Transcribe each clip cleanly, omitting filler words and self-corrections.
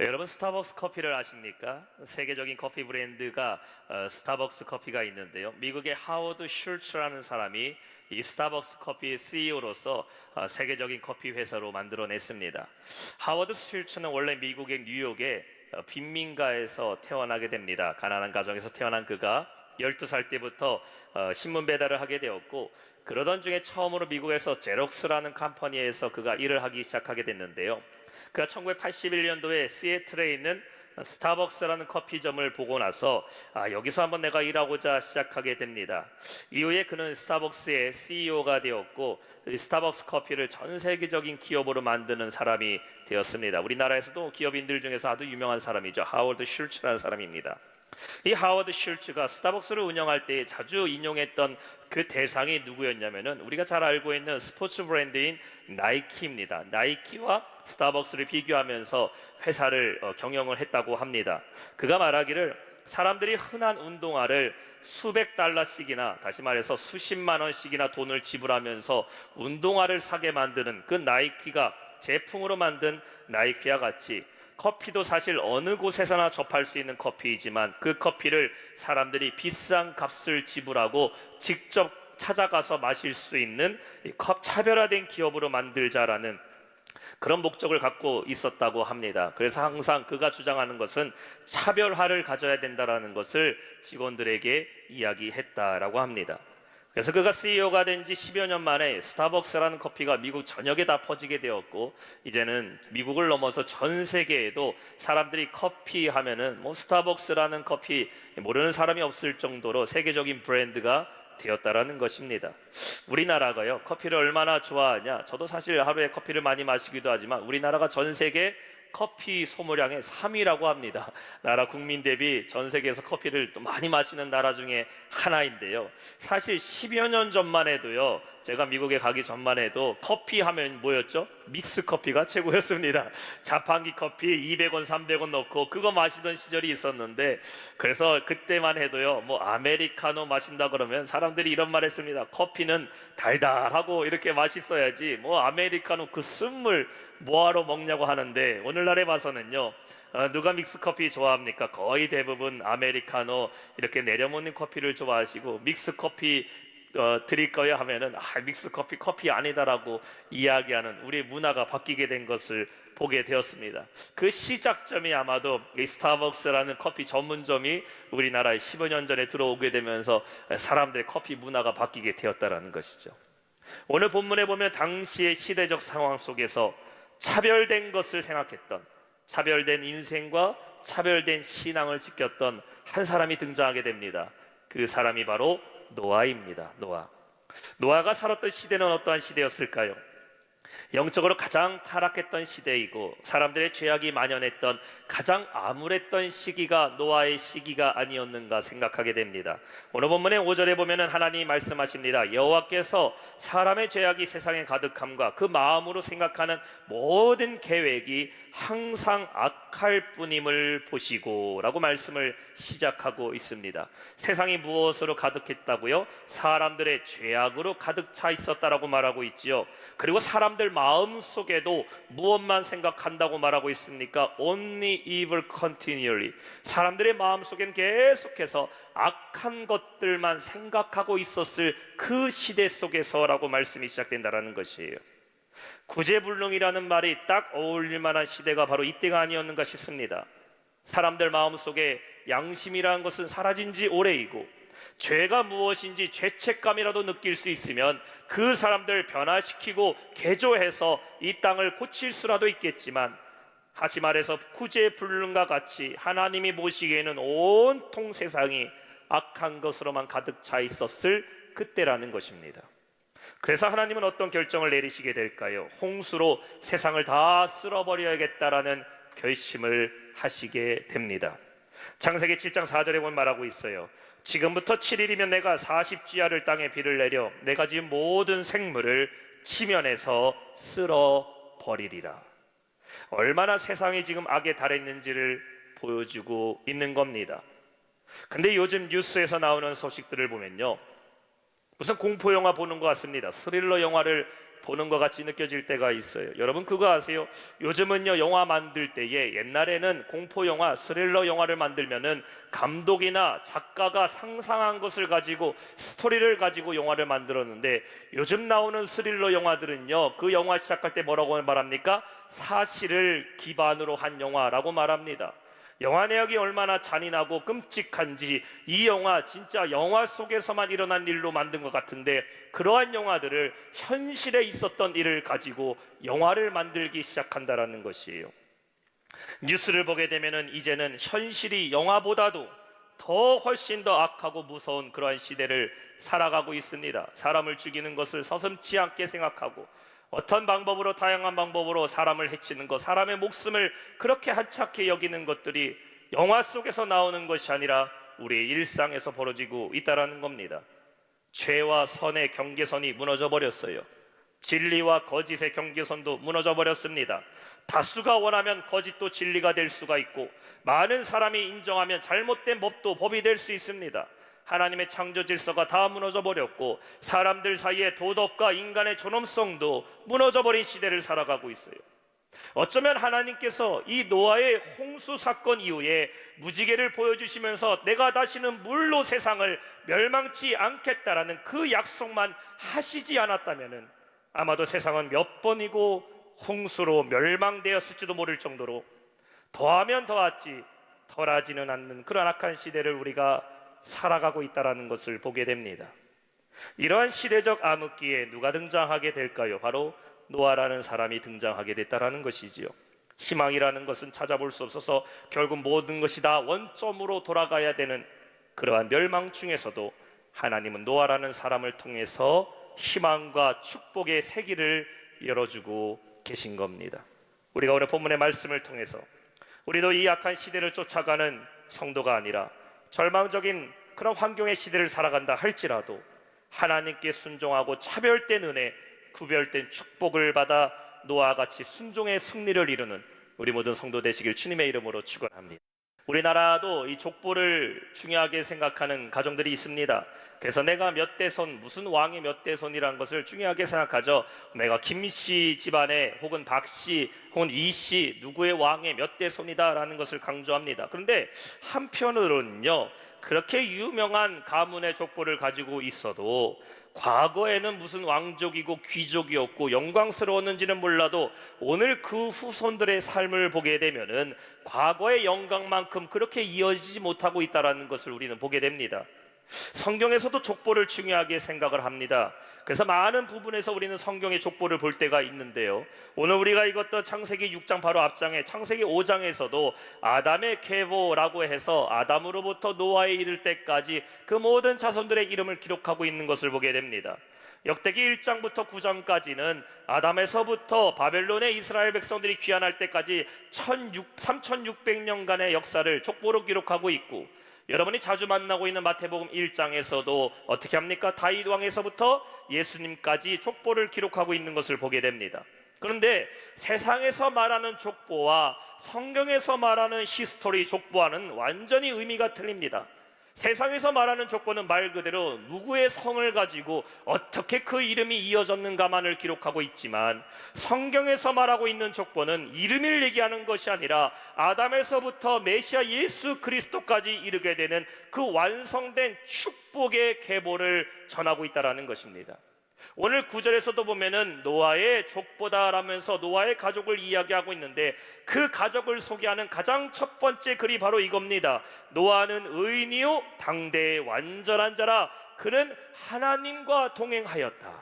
여러분 스타벅스 커피를 아십니까? 세계적인 커피 브랜드가 스타벅스 커피가 있는데요. 미국의 하워드 슐츠라는 사람이 이 스타벅스 커피의 CEO로서 세계적인 커피 회사로 만들어냈습니다. 하워드 슐츠는 원래 미국의 뉴욕의 빈민가에서 태어나게 됩니다. 가난한 가정에서 태어난 그가 12살 때부터 신문 배달을 하게 되었고, 그러던 중에 처음으로 미국에서 제록스라는 컴퍼니에서 그가 일을 하기 시작하게 됐는데요. 그가 1981년도에 시애틀에 있는 스타벅스라는 커피점을 보고 나서 여기서 한번 내가 일하고자 시작하게 됩니다. 이후에 그는 스타벅스의 CEO가 되었고, 스타벅스 커피를 전 세계적인 기업으로 만드는 사람이 되었습니다. 우리나라에서도 기업인들 중에서 아주 유명한 사람이죠. 하워드 슐츠라는 사람입니다. 이 하워드 슐츠가 스타벅스를 운영할 때 자주 인용했던 그 대상이 누구였냐면은 우리가 잘 알고 있는 스포츠 브랜드인 나이키입니다. 나이키와 스타벅스를 비교하면서 회사를 경영을 했다고 합니다. 그가 말하기를 사람들이 흔한 운동화를 수백 달러씩이나, 다시 말해서 수십만 원씩이나 돈을 지불하면서 운동화를 사게 만드는 그 나이키가 제품으로 만든 나이키와 같이, 커피도 사실 어느 곳에서나 접할 수 있는 커피이지만 그 커피를 사람들이 비싼 값을 지불하고 직접 찾아가서 마실 수 있는 차별화된 기업으로 만들자라는 그런 목적을 갖고 있었다고 합니다. 그래서 항상 그가 주장하는 것은 차별화를 가져야 된다라는 것을 직원들에게 이야기했다라고 합니다. 그래서 그가 CEO가 된 지 10여 년 만에 스타벅스라는 커피가 미국 전역에 다 퍼지게 되었고, 이제는 미국을 넘어서 전 세계에도 사람들이 커피 하면은 스타벅스라는 커피 모르는 사람이 없을 정도로 세계적인 브랜드가 되었다라는 것입니다. 우리나라가요, 커피를 얼마나 좋아하냐? 저도 사실 하루에 커피를 많이 마시기도 하지만 우리나라가 전 세계 커피 소모량의 3위라고 합니다. 나라 국민 대비 전 세계에서 커피를 또 많이 마시는 나라 중에 하나인데요. 사실 10여 년 전만 해도요, 제가 미국에 가기 전만 해도 커피 하면 뭐였죠? 믹스 커피가 최고였습니다. 자판기 커피 200원, 300원 넣고 그거 마시던 시절이 있었는데, 그래서 그때만 해도요, 아메리카노 마신다 그러면 사람들이 이런 말 했습니다. 커피는 달달하고 이렇게 맛있어야지 아메리카노 그 쓴물 뭐하러 먹냐고 하는데, 오늘날에 봐서는요, 누가 믹스 커피 좋아합니까? 거의 대부분 아메리카노 이렇게 내려먹는 커피를 좋아하시고, 믹스 커피 드릴 거야 하면은 믹스 커피 아니다라고 이야기하는 우리 문화가 바뀌게 된 것을 보게 되었습니다. 그 시작점이 아마도 이 스타벅스라는 커피 전문점이 우리나라에 15년 전에 들어오게 되면서 사람들의 커피 문화가 바뀌게 되었다라는 것이죠. 오늘 본문에 보면 당시의 시대적 상황 속에서 차별된 것을 생각했던, 차별된 인생과 차별된 신앙을 지켰던 한 사람이 등장하게 됩니다. 그 사람이 바로 노아입니다. 노아가 살았던 시대는 어떠한 시대였을까요? 영적으로 가장 타락했던 시대이고, 사람들의 죄악이 만연했던 가장 암울했던 시기가 노아의 시기가 아니었는가 생각하게 됩니다. 오늘 본문의 5절에 보면은 하나님이 말씀하십니다. 여호와께서 사람의 죄악이 세상에 가득함과 그 마음으로 생각하는 모든 계획이 항상 악할 뿐임을 보시고 라고 말씀을 시작하고 있습니다. 세상이 무엇으로 가득했다고요? 사람들의 죄악으로 가득 차 있었다라고 말하고 있지요. 그리고 사람들 마음 속에도 무엇만 생각한다고 말하고 있습니까? Only evil continually. 사람들의 마음 속엔 계속해서 악한 것들만 생각하고 있었을 그 시대 속에서라고 말씀이 시작된다라는 것이에요. 구제불능이라는 말이 딱 어울릴 만한 시대가 바로 이때가 아니었는가 싶습니다. 사람들 마음속에 양심이라는 것은 사라진 지 오래이고, 죄가 무엇인지 죄책감이라도 느낄 수 있으면 그 사람들 변화시키고 개조해서 이 땅을 고칠 수라도 있겠지만, 다시 말해서 구제불능과 같이 하나님이 보시기에는 온통 세상이 악한 것으로만 가득 차 있었을 그때라는 것입니다. 그래서 하나님은 어떤 결정을 내리시게 될까요? 홍수로 세상을 다 쓸어버려야겠다라는 결심을 하시게 됩니다. 창세기 7장 4절에 보면 말하고 있어요. 지금부터 7일이면 내가 40지하를 땅에 비를 내려 내가 지은 모든 생물을 지면에서 쓸어버리리라. 얼마나 세상이 지금 악에 달했는지를 보여주고 있는 겁니다. 근데 요즘 뉴스에서 나오는 소식들을 보면요, 무슨 공포영화 보는 것 같습니다. 스릴러 영화를 보는 것 같이 느껴질 때가 있어요. 여러분 그거 아세요? 요즘은요 영화 만들 때에 옛날에는 공포 영화, 스릴러 영화를 만들면은 감독이나 작가가 상상한 것을 가지고 스토리를 가지고 영화를 만들었는데, 요즘 나오는 스릴러 영화들은요 그 영화 시작할 때 뭐라고 말합니까? 사실을 기반으로 한 영화라고 말합니다. 영화 내역이 얼마나 잔인하고 끔찍한지 이 영화 진짜 영화 속에서만 일어난 일로 만든 것 같은데, 그러한 영화들을 현실에 있었던 일을 가지고 영화를 만들기 시작한다라는 것이에요. 뉴스를 보게 되면은 이제는 현실이 영화보다도 더 훨씬 더 악하고 무서운 그러한 시대를 살아가고 있습니다. 사람을 죽이는 것을 서슴지 않게 생각하고 어떤 방법으로, 다양한 방법으로 사람을 해치는 것, 사람의 목숨을 그렇게 한착해 여기는 것들이 영화 속에서 나오는 것이 아니라 우리의 일상에서 벌어지고 있다는 겁니다. 죄와 선의 경계선이 무너져 버렸어요. 진리와 거짓의 경계선도 무너져 버렸습니다. 다수가 원하면 거짓도 진리가 될 수가 있고, 많은 사람이 인정하면 잘못된 법도 법이 될 수 있습니다. 하나님의 창조 질서가 다 무너져 버렸고, 사람들 사이의 도덕과 인간의 존엄성도 무너져 버린 시대를 살아가고 있어요. 어쩌면 하나님께서 이 노아의 홍수 사건 이후에 무지개를 보여주시면서 내가 다시는 물로 세상을 멸망치 않겠다라는 그 약속만 하시지 않았다면 아마도 세상은 몇 번이고 홍수로 멸망되었을지도 모를 정도로 더하면 더하지 덜하지는 않는 그런 악한 시대를 우리가 살아가고 있다는 것을 보게 됩니다. 이러한 시대적 암흑기에 누가 등장하게 될까요? 바로 노아라는 사람이 등장하게 됐다는 것이지요. 희망이라는 것은 찾아볼 수 없어서 결국 모든 것이 다 원점으로 돌아가야 되는 그러한 멸망 중에서도 하나님은 노아라는 사람을 통해서 희망과 축복의 세기를 열어주고 계신 겁니다. 우리가 오늘 본문의 말씀을 통해서 우리도 이 악한 시대를 쫓아가는 성도가 아니라 절망적인 그런 환경의 시대를 살아간다 할지라도 하나님께 순종하고 차별된 은혜, 구별된 축복을 받아 노아와 같이 순종의 승리를 이루는 우리 모든 성도 되시길 주님의 이름으로 축원합니다. 우리나라도 이 족보를 중요하게 생각하는 가정들이 있습니다. 그래서 내가 몇 대손, 무슨 왕의 몇 대손이라는 것을 중요하게 생각하죠. 내가 김씨 집안에 혹은 박씨 혹은 이씨 누구의 왕의 몇 대손이다 라는 것을 강조합니다. 그런데 한편으로는요, 그렇게 유명한 가문의 족보를 가지고 있어도 과거에는 무슨 왕족이고 귀족이었고 영광스러웠는지는 몰라도 오늘 그 후손들의 삶을 보게 되면은 과거의 영광만큼 그렇게 이어지지 못하고 있다는 것을 우리는 보게 됩니다. 성경에서도 족보를 중요하게 생각을 합니다. 그래서 많은 부분에서 우리는 성경의 족보를 볼 때가 있는데요, 오늘 우리가 읽었던 창세기 6장 바로 앞장에 창세기 5장에서도 아담의 계보라고 해서 아담으로부터 노아에 이를 때까지 그 모든 자손들의 이름을 기록하고 있는 것을 보게 됩니다. 역대기 1장부터 9장까지는 아담에서부터 바벨론의 이스라엘 백성들이 귀환할 때까지 3600년간의 역사를 족보로 기록하고 있고, 여러분이 자주 만나고 있는 마태복음 1장에서도 어떻게 합니까? 다윗 왕에서부터 예수님까지 족보를 기록하고 있는 것을 보게 됩니다. 그런데 세상에서 말하는 족보와 성경에서 말하는 히스토리 족보와는 완전히 의미가 틀립니다. 세상에서 말하는 족보는 말 그대로 누구의 성을 가지고 어떻게 그 이름이 이어졌는가만을 기록하고 있지만, 성경에서 말하고 있는 족보는 이름을 얘기하는 것이 아니라 아담에서부터 메시아 예수 그리스도까지 이르게 되는 그 완성된 축복의 계보를 전하고 있다는 것입니다. 오늘 9절에서도 보면은 노아의 족보다라면서 노아의 가족을 이야기하고 있는데, 그 가족을 소개하는 가장 첫 번째 글이 바로 이겁니다. 노아는 의인이요 당대의 완전한 자라, 그는 하나님과 동행하였다.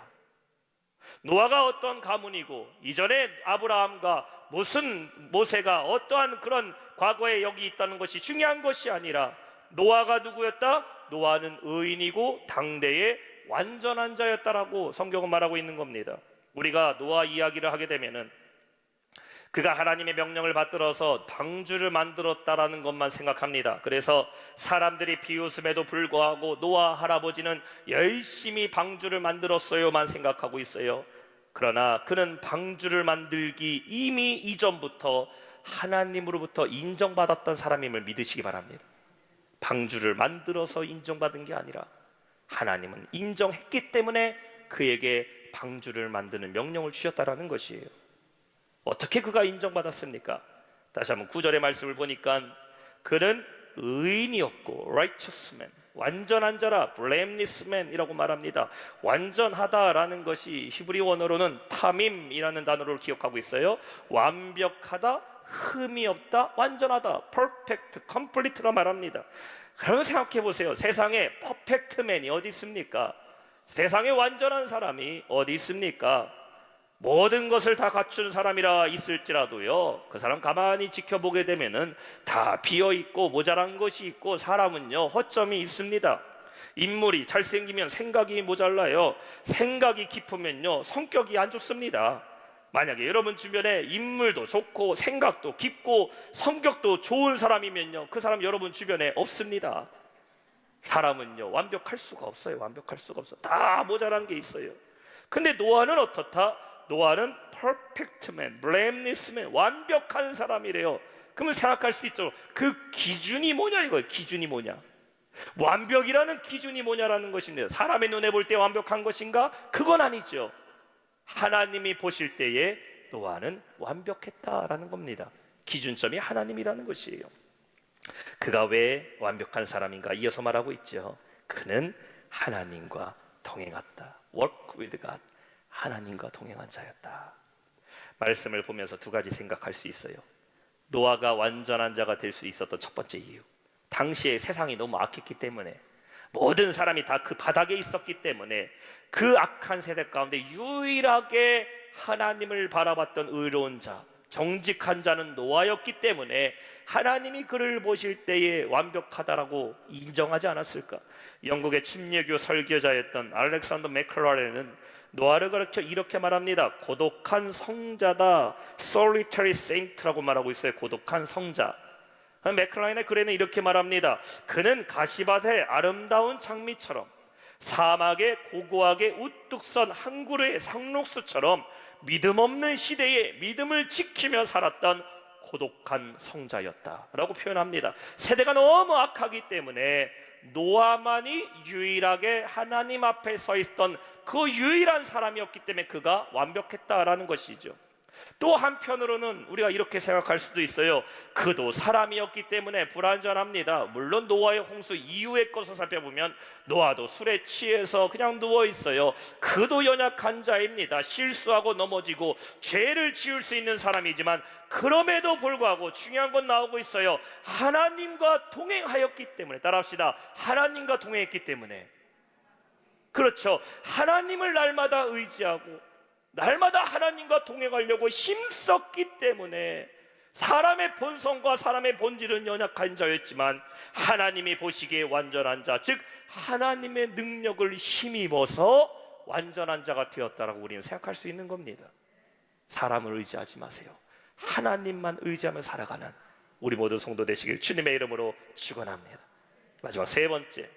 노아가 어떤 가문이고 이전에 아브라함과 무슨 모세가 어떠한 그런 과거에 여기 있다는 것이 중요한 것이 아니라, 노아가 누구였다? 노아는 의인이고 당대의 완전한 자였다라고 성경은 말하고 있는 겁니다. 우리가 노아 이야기를 하게 되면은 그가 하나님의 명령을 받들어서 방주를 만들었다라는 것만 생각합니다. 그래서 사람들이 비웃음에도 불구하고 노아 할아버지는 열심히 방주를 만들었어요만 생각하고 있어요. 그러나 그는 방주를 만들기 이미 이전부터 하나님으로부터 인정받았던 사람임을 믿으시기 바랍니다. 방주를 만들어서 인정받은 게 아니라 하나님은 인정했기 때문에 그에게 방주를 만드는 명령을 주셨다라는 것이에요. 어떻게 그가 인정받았습니까? 다시 한번 9절의 말씀을 보니까 그는 의인이었고 righteous man, 완전한 자라 blameless man이라고 말합니다. 완전하다라는 것이 히브리 원어로는 타밈이라는 단어를 기억하고 있어요. 완벽하다, 흠이 없다, 완전하다, perfect, complete라 말합니다. 그러면 생각해 보세요. 세상에 퍼펙트 맨이 어디 있습니까? 세상에 완전한 사람이 어디 있습니까? 모든 것을 다 갖춘 사람이라 있을지라도요, 그 사람 가만히 지켜보게 되면은 다 비어있고 모자란 것이 있고, 사람은요 허점이 있습니다. 인물이 잘생기면 생각이 모자라요. 생각이 깊으면요 성격이 안 좋습니다. 만약에 여러분 주변에 인물도 좋고 생각도 깊고 성격도 좋은 사람이면요, 그 사람 여러분 주변에 없습니다. 사람은요 완벽할 수가 없어요. 완벽할 수가 없어. 다 모자란 게 있어요. 근데 노아는 어떻다? 노아는 perfect man, blameless man, 완벽한 사람이래요. 그러면 생각할 수 있죠. 그 기준이 뭐냐 이거예요. 기준이 뭐냐? 완벽이라는 기준이 뭐냐라는 것인데요. 사람의 눈에 볼 때 완벽한 것인가? 그건 아니죠. 하나님이 보실 때에 노아는 완벽했다라는 겁니다. 기준점이 하나님이라는 것이에요. 그가 왜 완벽한 사람인가? 이어서 말하고 있죠. 그는 하나님과 동행했다. Walk with God. 하나님과 동행한 자였다. 말씀을 보면서 두 가지 생각할 수 있어요. 노아가 완전한 자가 될 수 있었던 첫 번째 이유, 당시에 세상이 너무 악했기 때문에, 모든 사람이 다 그 바닥에 있었기 때문에, 그 악한 세대 가운데 유일하게 하나님을 바라봤던 의로운 자, 정직한 자는 노아였기 때문에 하나님이 그를 보실 때에 완벽하다라고 인정하지 않았을까? 영국의 침례교 설교자였던 알렉산더 맥클라렌은 노아를 가르쳐 이렇게 말합니다. 고독한 성자다, solitary saint라고 말하고 있어요. 고독한 성자. 맥클라렌의 글에는 이렇게 말합니다. 그는 가시밭의 아름다운 장미처럼, 사막의 고고하게 우뚝 선 한 그루의 상록수처럼 믿음 없는 시대에 믿음을 지키며 살았던 고독한 성자였다라고 표현합니다. 세대가 너무 악하기 때문에 노아만이 유일하게 하나님 앞에 서 있던 그 유일한 사람이었기 때문에 그가 완벽했다라는 것이죠. 또 한편으로는 우리가 이렇게 생각할 수도 있어요. 그도 사람이었기 때문에 불완전합니다. 물론 노아의 홍수 이후의 것을 살펴보면 노아도 술에 취해서 그냥 누워있어요. 그도 연약한 자입니다. 실수하고 넘어지고 죄를 지을 수 있는 사람이지만, 그럼에도 불구하고 중요한 건 나오고 있어요. 하나님과 동행하였기 때문에, 따라합시다. 하나님과 동행했기 때문에. 그렇죠. 하나님을 날마다 의지하고 날마다 하나님과 동행하려고 힘썼기 때문에 사람의 본성과 사람의 본질은 연약한 자였지만 하나님이 보시기에 완전한 자, 즉 하나님의 능력을 힘입어서 완전한 자가 되었다라고 우리는 생각할 수 있는 겁니다. 사람을 의지하지 마세요. 하나님만 의지하며 살아가는 우리 모두 성도 되시길 주님의 이름으로 축원합니다. 마지막 세 번째,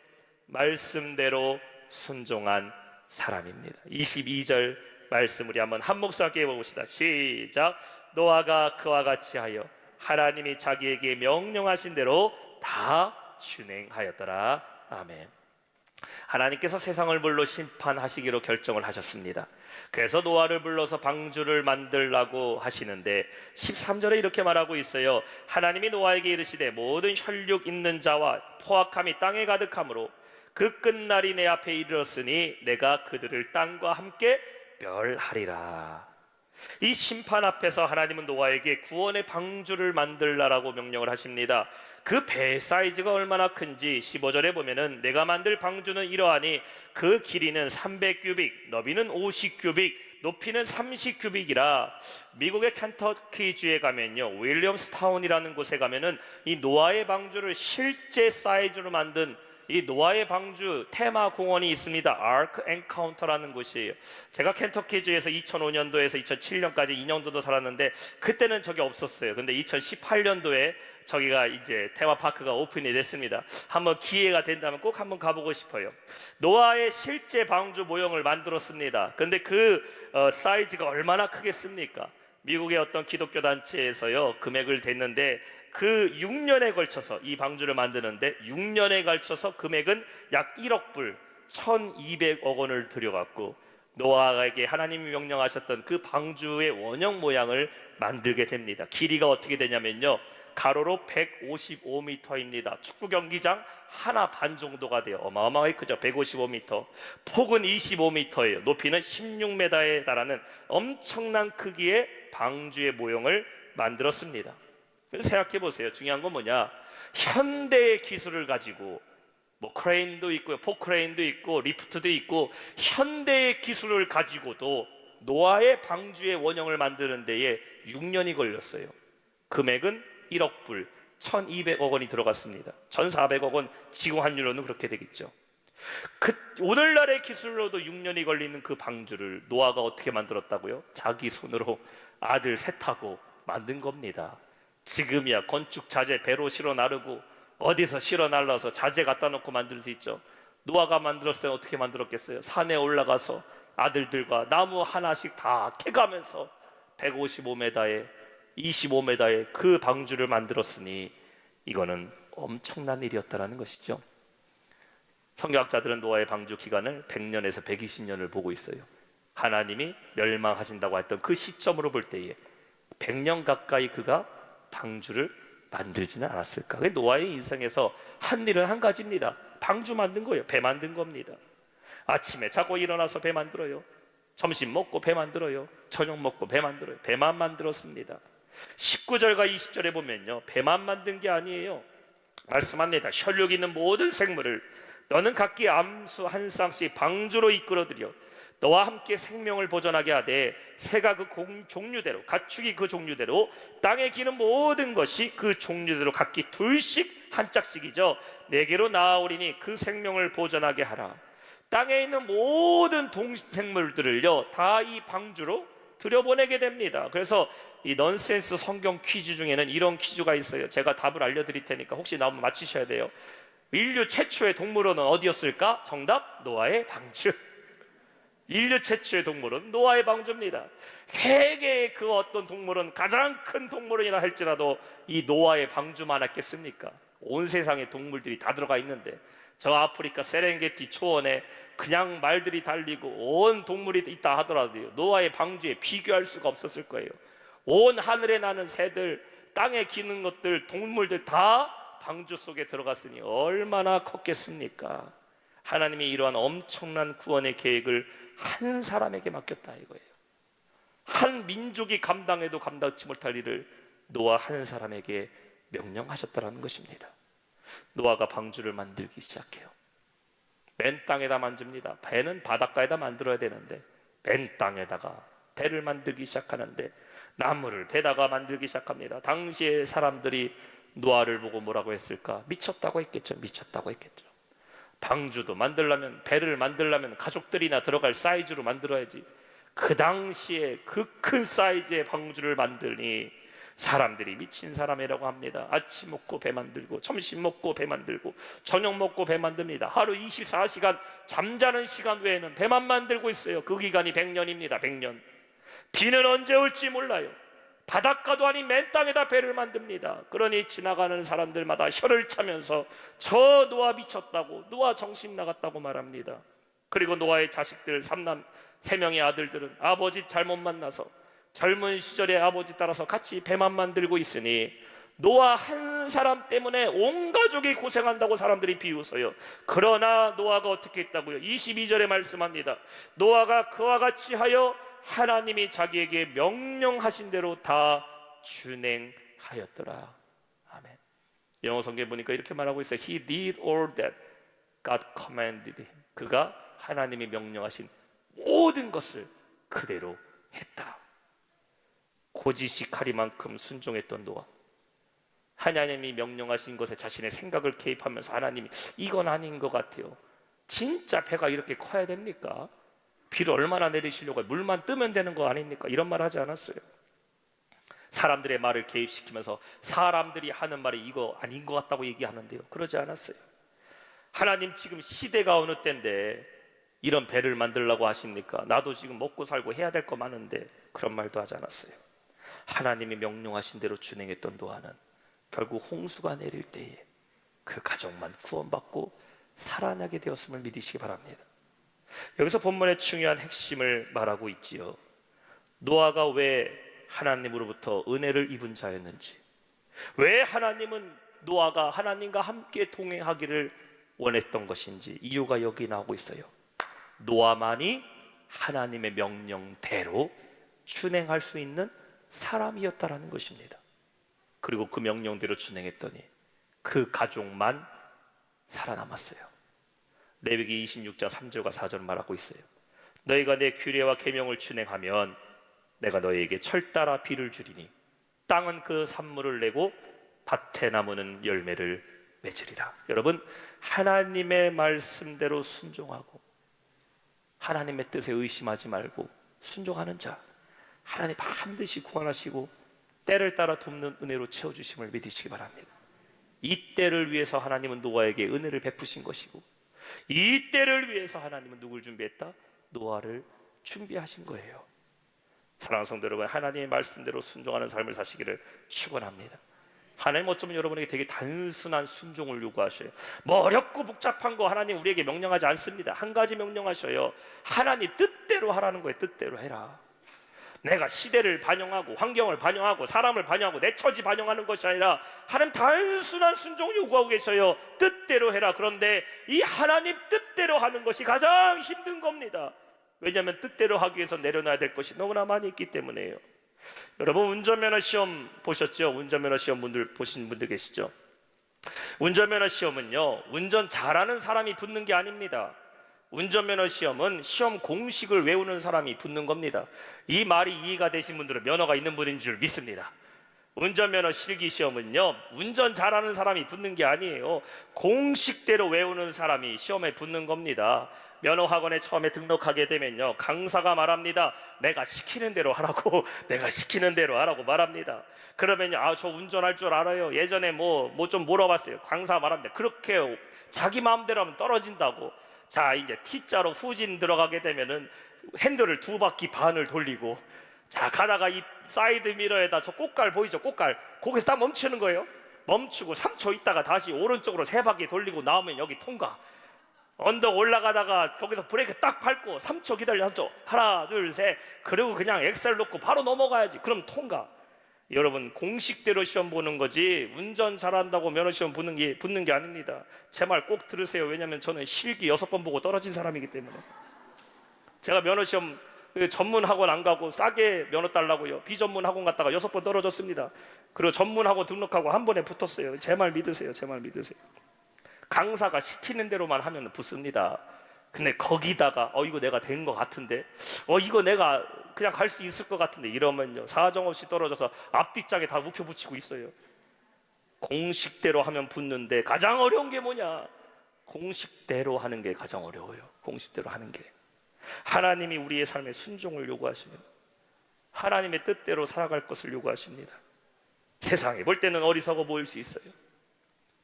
말씀대로 순종한 사람입니다. 22절 말씀 우리 한번 한 목소리 함께 해봅시다. 시작. 노아가 그와 같이 하여 하나님이 자기에게 명령하신 대로 다 준행하였더라. 아멘. 하나님께서 세상을 물로 심판하시기로 결정을 하셨습니다. 그래서 노아를 불러서 방주를 만들라고 하시는데 13절에 이렇게 말하고 있어요. 하나님이 노아에게 이르시되 모든 혈육 있는 자와 포악함이 땅에 가득하므로 그 끝날이 내 앞에 이르렀으니 내가 그들을 땅과 함께 멸하리라. 이 심판 앞에서 하나님은 노아에게 구원의 방주를 만들라라고 명령을 하십니다. 그 배 사이즈가 얼마나 큰지 15절에 보면은 내가 만들 방주는 이러하니 그 길이는 300규빅, 너비는 50규빅, 높이는 30규빅이라. 미국의 켄터키주에 가면요, 윌리엄스타운이라는 곳에 가면은 이 노아의 방주를 실제 사이즈로 만든 이 노아의 방주 테마 공원이 있습니다. 아크 엔카운터라는 곳이에요. 제가 켄터키주에서 2005년도에서 2007년까지 2년 정도 살았는데 그때는 저기 없었어요. 근데 2018년도에 저기가 이제 테마파크가 오픈이 됐습니다. 한번 기회가 된다면 꼭 한번 가보고 싶어요. 노아의 실제 방주 모형을 만들었습니다. 근데 그 사이즈가 얼마나 크겠습니까? 미국의 어떤 기독교 단체에서요 금액을 댔는데 그 6년에 걸쳐서 이 방주를 만드는데 6년에 걸쳐서 금액은 약 1억 불 1200억 원을 들여갖고 노아에게 하나님이 명령하셨던 그 방주의 원형 모양을 만들게 됩니다. 길이가 어떻게 되냐면요, 가로로 155m입니다. 축구 경기장 하나 반 정도가 돼요. 어마어마하게 크죠. 155m. 폭은 25m예요. 높이는 16m에 달하는 엄청난 크기의 방주의 모형을 만들었습니다. 생각해 보세요. 중요한 건 뭐냐? 현대의 기술을 가지고 뭐 크레인도 있고요, 포크레인도 있고 리프트도 있고, 현대의 기술을 가지고도 노아의 방주의 원형을 만드는 데에 6년이 걸렸어요. 금액은 1억 불, 1200억 원이 들어갔습니다. 1400억 원 지금 환율로는 그렇게 되겠죠. 오늘날의 기술로도 6년이 걸리는 그 방주를 노아가 어떻게 만들었다고요? 자기 손으로 아들 셋하고 만든 겁니다. 지금이야 건축 자재 배로 실어 나르고 어디서 실어 날라서 자재 갖다 놓고 만들 수 있죠. 노아가 만들었을 때는 어떻게 만들었겠어요? 산에 올라가서 아들들과 나무 하나씩 다 캐가면서 155m에 25m의 그 방주를 만들었으니 이거는 엄청난 일이었다는 것이죠. 성경학자들은 노아의 방주 기간을 100년에서 120년을 보고 있어요. 하나님이 멸망하신다고 했던 그 시점으로 볼 때에 100년 가까이 그가 방주를 만들지는 않았을까? 노아의 인생에서 한 일은 한 가지입니다. 방주 만든 거예요. 배 만든 겁니다. 아침에 자고 일어나서 배 만들어요. 점심 먹고 배 만들어요. 저녁 먹고 배 만들어요. 배만 만들었습니다. 19절과 20절에 보면요, 배만 만든 게 아니에요. 말씀합니다. 혈육 있는 모든 생물을 너는 각기 암수 한 쌍씩 방주로 이끌어들여 너와 함께 생명을 보존하게 하되 새가 그 종류대로, 가축이 그 종류대로, 땅에 기는 모든 것이 그 종류대로 각기 둘씩 한 짝씩이죠, 내게로 나아오리니 그 생명을 보존하게 하라. 땅에 있는 모든 동생물들을요 다 이 방주로 들여보내게 됩니다. 그래서 이 넌센스 성경 퀴즈 중에는 이런 퀴즈가 있어요. 제가 답을 알려드릴 테니까 혹시 나오면 맞히셔야 돼요. 인류 최초의 동물원은 어디였을까? 정답, 노아의 방주. 인류 최초의 동물원 노아의 방주입니다. 세계의 그 어떤 동물원, 가장 큰 동물원이라 할지라도 이 노아의 방주만 했겠습니까? 온 세상의 동물들이 다 들어가 있는데, 저 아프리카 세렝게티 초원에 그냥 말들이 달리고 온 동물이 있다 하더라도 노아의 방주에 비교할 수가 없었을 거예요. 온 하늘에 나는 새들, 땅에 기는 것들, 동물들 다 방주 속에 들어갔으니 얼마나 컸겠습니까? 하나님이 이러한 엄청난 구원의 계획을 한 사람에게 맡겼다 이거예요. 한 민족이 감당해도 감당치 못할 일을 노아 한 사람에게 명령하셨다는 것입니다. 노아가 방주를 만들기 시작해요. 맨 땅에다 만듭니다. 배는 바닷가에다 만들어야 되는데 맨 땅에다가 배를 만들기 시작하는데 나무를 배다가 만들기 시작합니다. 당시에 사람들이 노아를 보고 뭐라고 했을까? 미쳤다고 했겠죠. 미쳤다고 했겠죠. 방주도 만들려면, 배를 만들려면 가족들이나 들어갈 사이즈로 만들어야지. 그 당시에 그 큰 사이즈의 방주를 만들니 사람들이 미친 사람이라고 합니다. 아침 먹고 배 만들고, 점심 먹고 배 만들고, 저녁 먹고 배 만듭니다. 하루 24시간 잠자는 시간 외에는 배만 만들고 있어요. 그 기간이 100년입니다. 100년. 비는 언제 올지 몰라요. 바닷가도 아닌 맨 땅에다 배를 만듭니다. 그러니 지나가는 사람들마다 혀를 차면서 저 노아 미쳤다고, 노아 정신 나갔다고 말합니다. 그리고 노아의 자식들 3명의 아들들은 아버지 잘못 만나서 젊은 시절에 아버지 따라서 같이 배만 만들고 있으니 노아 한 사람 때문에 온 가족이 고생한다고 사람들이 비웃어요. 그러나 노아가 어떻게 했다고요? 22절에 말씀합니다. 노아가 그와 같이 하여 하나님이 자기에게 명령하신 대로 다 준행하였더라. 아멘. 영어 성경에 보니까 이렇게 말하고 있어요. He did all that God commanded him. 그가 하나님이 명령하신 모든 것을 그대로 했다. 고지식하리만큼 순종했던 노아. 하나님이 명령하신 것에 자신의 생각을 개입하면서 하나님이 이건 아닌 것 같아요. 진짜 배가 이렇게 커야 됩니까? 비를 얼마나 내리시려고 해요? 물만 뜨면 되는 거 아닙니까? 이런 말 하지 않았어요. 사람들의 말을 개입시키면서 사람들이 하는 말이 이거 아닌 것 같다고 얘기하는데요, 그러지 않았어요. 하나님 지금 시대가 어느 때인데 이런 배를 만들려고 하십니까? 나도 지금 먹고 살고 해야 될 거 많은데 그런 말도 하지 않았어요. 하나님이 명령하신 대로 준행했던 노아는 결국 홍수가 내릴 때에 그 가족만 구원받고 살아나게 되었음을 믿으시기 바랍니다. 여기서 본문의 중요한 핵심을 말하고 있지요. 노아가 왜 하나님으로부터 은혜를 입은 자였는지, 왜 하나님은 노아가 하나님과 함께 동행하기를 원했던 것인지 이유가 여기 나오고 있어요. 노아만이 하나님의 명령대로 준행할 수 있는 사람이었다라는 것입니다. 그리고 그 명령대로 준행했더니 그 가족만 살아남았어요. 레위기 26장 3절과 4절 말하고 있어요. 너희가 내 규례와 계명을 준행하면 내가 너희에게 철 따라 비를 주리니 땅은 그 산물을 내고 밭에 나무는 열매를 맺으리라. 여러분, 하나님의 말씀대로 순종하고 하나님의 뜻에 의심하지 말고 순종하는 자, 하나님 반드시 구원하시고 때를 따라 돕는 은혜로 채워주심을 믿으시기 바랍니다. 이 때를 위해서 하나님은 노아에게 은혜를 베푸신 것이고, 이 때를 위해서 하나님은 누굴 준비했다? 노아를 준비하신 거예요. 사랑하는 성도 여러분, 하나님의 말씀대로 순종하는 삶을 사시기를 축원합니다. 하나님 어쩌면 여러분에게 되게 단순한 순종을 요구하셔요. 뭐 어렵고 복잡한 거 하나님 우리에게 명령하지 않습니다. 한 가지 명령하셔요. 하나님 뜻대로 하라는 거예요. 뜻대로 해라. 내가 시대를 반영하고 환경을 반영하고 사람을 반영하고 내 처지 반영하는 것이 아니라 하나님 단순한 순종을 요구하고 계셔요. 뜻대로 해라. 그런데 이 하나님 뜻대로 하는 것이 가장 힘든 겁니다. 왜냐하면 뜻대로 하기 위해서 내려놔야 될 것이 너무나 많이 있기 때문에요. 여러분, 운전면허 시험 보셨죠? 운전면허 시험 보신 분들 계시죠? 운전면허 시험은요, 운전 잘하는 사람이 붙는 게 아닙니다. 운전면허 시험은 시험 공식을 외우는 사람이 붙는 겁니다. 이 말이 이해가 되신 분들은 면허가 있는 분인 줄 믿습니다. 운전면허 실기 시험은요, 운전 잘하는 사람이 붙는 게 아니에요. 공식대로 외우는 사람이 시험에 붙는 겁니다. 면허학원에 처음에 등록하게 되면요, 강사가 말합니다. 내가 시키는 대로 하라고 내가 시키는 대로 하라고 말합니다. 그러면요, 저 운전할 줄 알아요. 예전에 뭐 좀 물어봤어요. 강사 말합니다. 그렇게 자기 마음대로 하면 떨어진다고. 자, 이제 T자로 후진 들어가게 되면은 핸들을 2바퀴 반을 돌리고, 자, 가다가 이 사이드 미러에다 저 꽃갈 보이죠? 꽃갈. 거기서 딱 멈추는 거예요. 멈추고 3초 있다가 다시 오른쪽으로 3바퀴 돌리고 나오면 여기 통과. 언덕 올라가다가 거기서 브레이크 딱 밟고 3초 기다려. 3초. 하나, 둘, 셋. 그리고 그냥 엑셀 놓고 바로 넘어가야지. 그럼 통과. 여러분, 공식대로 시험 보는 거지 운전 잘한다고 면허 시험 붙는 게 아닙니다. 제 말 꼭 들으세요. 왜냐하면 저는 실기 6번 보고 떨어진 사람이기 때문에. 제가 면허 시험 전문 학원 안 가고 싸게 면허 달라고요, 비전문 학원 갔다가 6번 떨어졌습니다. 그리고 전문 학원 등록하고 한 번에 붙었어요. 제 말 믿으세요. 제 말 믿으세요. 강사가 시키는 대로만 하면 붙습니다. 근데 거기다가 이거 내가 된 것 같은데, 이거 내가 그냥 갈 수 있을 것 같은데 이러면요, 사정없이 떨어져서 앞뒤짝에 다 우표 붙이고 있어요. 공식대로 하면 붙는데 가장 어려운 게 뭐냐? 공식대로 하는 게 가장 어려워요. 공식대로 하는 게. 하나님이 우리의 삶에 순종을 요구하시면 하나님의 뜻대로 살아갈 것을 요구하십니다. 세상에 볼 때는 어리석어 보일 수 있어요.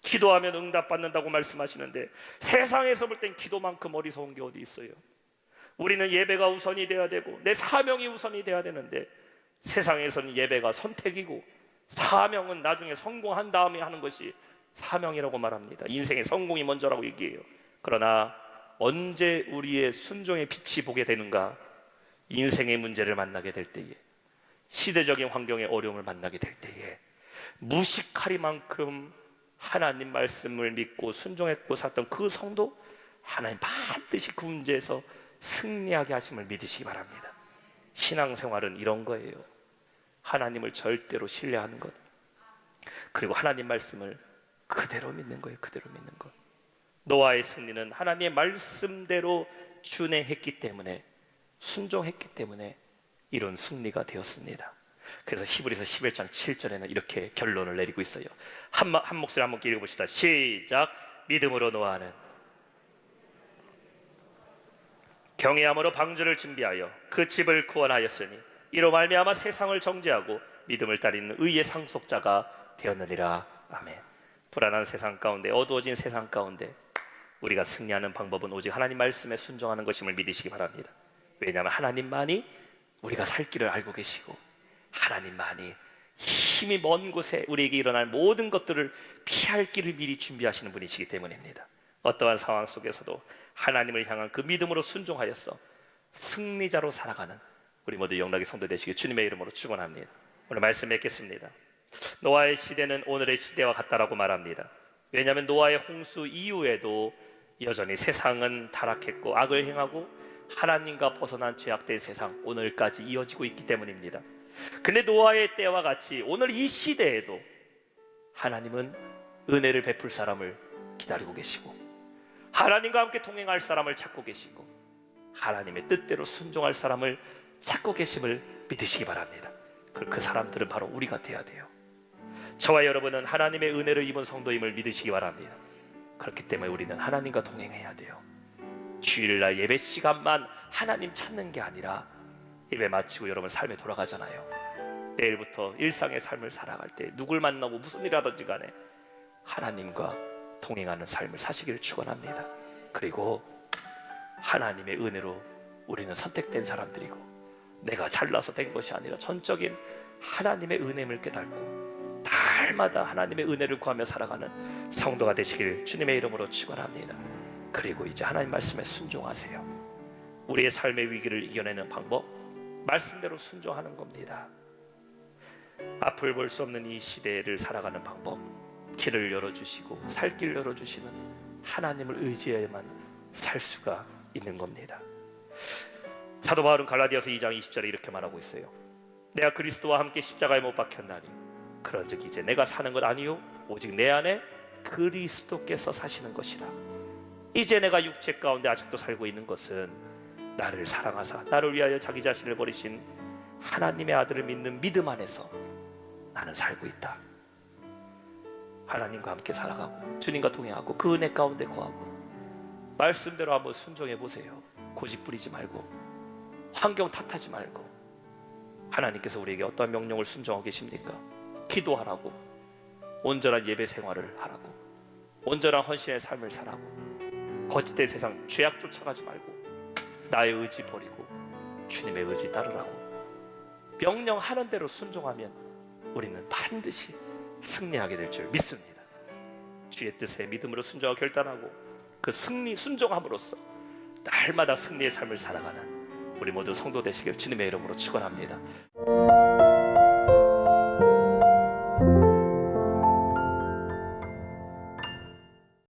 기도하면 응답받는다고 말씀하시는데 세상에서 볼 땐 기도만큼 어리석은 게 어디 있어요? 우리는 예배가 우선이 돼야 되고 내 사명이 우선이 돼야 되는데 세상에서는 예배가 선택이고 사명은 나중에 성공한 다음에 하는 것이 사명이라고 말합니다. 인생의 성공이 먼저라고 얘기해요. 그러나 언제 우리의 순종의 빛이 보게 되는가? 인생의 문제를 만나게 될 때에, 시대적인 환경의 어려움을 만나게 될 때에 무식하리만큼 하나님 말씀을 믿고 순종했고 살던 그 성도, 하나님 반드시 그 문제에서 승리하게 하심을 믿으시기 바랍니다. 신앙생활은 이런 거예요. 하나님을 절대로 신뢰하는 것, 그리고 하나님 말씀을 그대로 믿는 거예요. 그대로 믿는 것. 노아의 승리는 하나님의 말씀대로 준행했기 때문에, 순종했기 때문에 이런 승리가 되었습니다. 그래서 히브리서 11장 7절에는 이렇게 결론을 내리고 있어요. 한 목소리 한번 읽어봅시다. 시작. 믿음으로 노아는 경외함으로 방주를 준비하여 그 집을 구원하였으니 이로 말미암아 세상을 정죄하고 믿음을 따르는 의의 상속자가 되었느니라. 아멘. 불안한 세상 가운데, 어두워진 세상 가운데 우리가 승리하는 방법은 오직 하나님 말씀에 순종하는 것임을 믿으시기 바랍니다. 왜냐하면 하나님만이 우리가 살 길을 알고 계시고, 하나님만이 힘이 먼 곳에 우리에게 일어날 모든 것들을 피할 길을 미리 준비하시는 분이시기 때문입니다. 어떠한 상황 속에서도 하나님을 향한 그 믿음으로 순종하여서 승리자로 살아가는 우리 모두 영락의 성도 되시길 주님의 이름으로 축원합니다. 오늘 말씀 맺겠습니다. 노아의 시대는 오늘의 시대와 같다라고 말합니다. 왜냐하면 노아의 홍수 이후에도 여전히 세상은 타락했고 악을 행하고 하나님과 벗어난 죄악된 세상, 오늘까지 이어지고 있기 때문입니다. 근데 노아의 때와 같이 오늘 이 시대에도 하나님은 은혜를 베풀 사람을 기다리고 계시고, 하나님과 함께 동행할 사람을 찾고 계시고, 하나님의 뜻대로 순종할 사람을 찾고 계심을 믿으시기 바랍니다. 그 사람들은 바로 우리가 돼야 돼요. 저와 여러분은 하나님의 은혜를 입은 성도임을 믿으시기 바랍니다. 그렇기 때문에 우리는 하나님과 동행해야 돼요. 주일날 예배 시간만 하나님 찾는 게 아니라 예배 마치고 여러분 삶에 돌아가잖아요. 내일부터 일상의 삶을 살아갈 때 누굴 만나고 무슨 일 하든지 간에 하나님과 동행하는 삶을 사시기를 축원합니다. 그리고 하나님의 은혜로 우리는 선택된 사람들이고, 내가 잘나서 된 것이 아니라 전적인 하나님의 은혜를 깨닫고 날마다 하나님의 은혜를 구하며 살아가는 성도가 되시길 주님의 이름으로 축원합니다. 그리고 이제 하나님 말씀에 순종하세요. 우리의 삶의 위기를 이겨내는 방법, 말씀대로 순종하는 겁니다. 앞을 볼 수 없는 이 시대를 살아가는 방법, 길을 열어주시고 살 길을 열어주시는 하나님을 의지해야만 살 수가 있는 겁니다. 사도 바울은 갈라디아서 2장 20절에 이렇게 말하고 있어요. 내가 그리스도와 함께 십자가에 못 박혔나니 그런즉 이제 내가 사는 것 아니요 오직 내 안에 그리스도께서 사시는 것이라. 이제 내가 육체 가운데 아직도 살고 있는 것은 나를 사랑하사 나를 위하여 자기 자신을 버리신 하나님의 아들을 믿는 믿음 안에서 나는 살고 있다. 하나님과 함께 살아가고 주님과 동행하고 그 은혜 가운데 거하고 말씀대로 한번 순종해 보세요. 고집 부리지 말고 환경 탓하지 말고, 하나님께서 우리에게 어떤 명령을 순종하고 계십니까? 기도하라고, 온전한 예배 생활을 하라고, 온전한 헌신의 삶을 살라고, 거짓된 세상 죄악 쫓아가지 말고 나의 의지 버리고 주님의 의지 따르라고 명령하는 대로 순종하면 우리는 반드시 승리하게 될 줄 믿습니다. 주의 뜻에 믿음으로 순종하고 결단하고 그 승리 순종함으로써 날마다 승리의 삶을 살아가는 우리 모두 성도 되시길 주님의 이름으로 축원합니다.